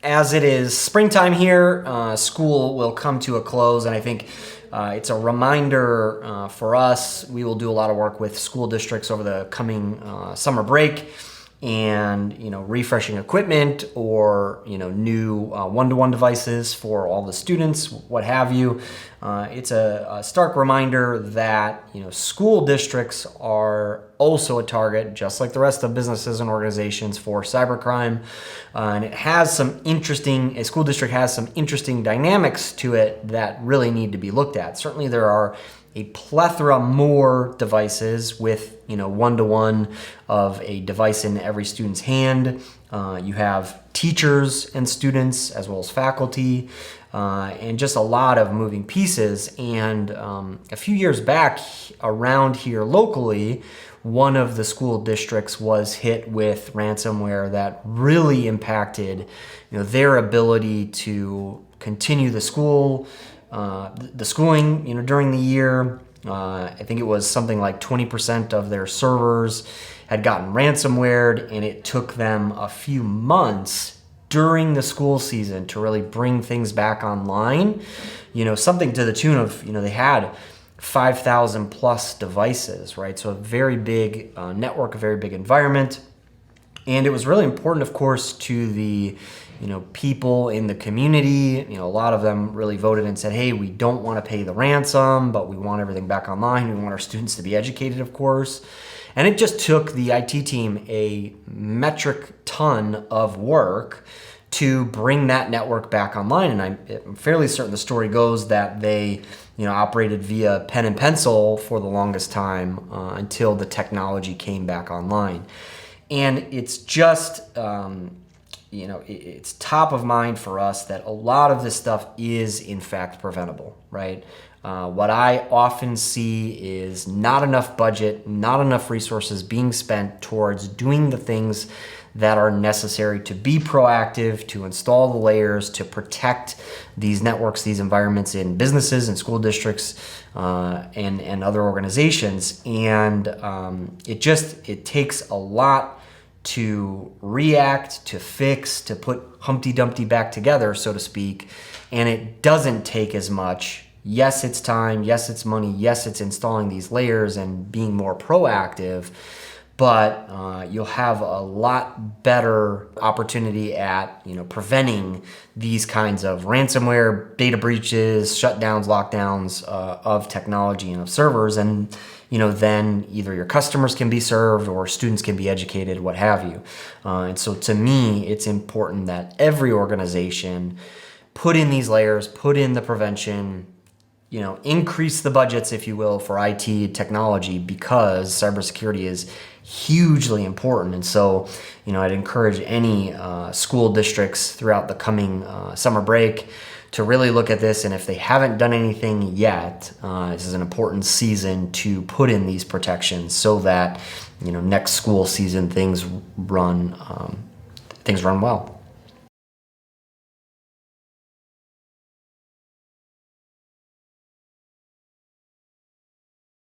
as it is springtime here, school will come to a close, and I think it's a reminder for us. We will do a lot of work with school districts over the coming summer break, and refreshing equipment or new one-to-one devices for all the students, what have you. It's a stark reminder that school districts are also a target, just like the rest of businesses and organizations, for cybercrime. And a school district has some interesting dynamics to it that really need to be looked at. Certainly there are a plethora more devices with one-to-one of a device in every student's hand. You have teachers and students as well as faculty, and just a lot of moving pieces. And a few years back around here locally, one of the school districts was hit with ransomware that really impacted their ability to continue the schooling during the year. I think it was something like 20% of their servers had gotten ransomwared, and it took them a few months during the school season to really bring things back online. Something to the tune of, they had 5,000 plus devices, right? So a very big network, a very big environment. And it was really important, of course, to the people in the community. A lot of them really voted and said, hey, we don't want to pay the ransom, but we want everything back online. We want our students to be educated, of course. And it just took the IT team a metric ton of work to bring that network back online. And I'm fairly certain the story goes that they operated via pen and pencil for the longest time until the technology came back online. And it's just it's top of mind for us that a lot of this stuff is in fact preventable, right? What I often see is not enough budget, not enough resources being spent towards doing the things that are necessary to be proactive, to install the layers, to protect these networks, these environments in businesses and school districts and other organizations. And it takes a lot to react, to fix, to put Humpty Dumpty back together, so to speak. And it doesn't take as much. Yes, it's time. Yes, it's money. Yes, it's installing these layers and being more proactive. But you'll have a lot better opportunity at preventing these kinds of ransomware, data breaches, shutdowns, lockdowns of technology and of servers. And then either your customers can be served or students can be educated, what have you. And so to me, it's important that every organization put in these layers, put in the prevention, increase the budgets, if you will, for IT technology, because cybersecurity is hugely important. And so, I'd encourage any school districts throughout the coming summer break to really look at this. And if they haven't done anything yet, this is an important season to put in these protections so that, next school season things run well.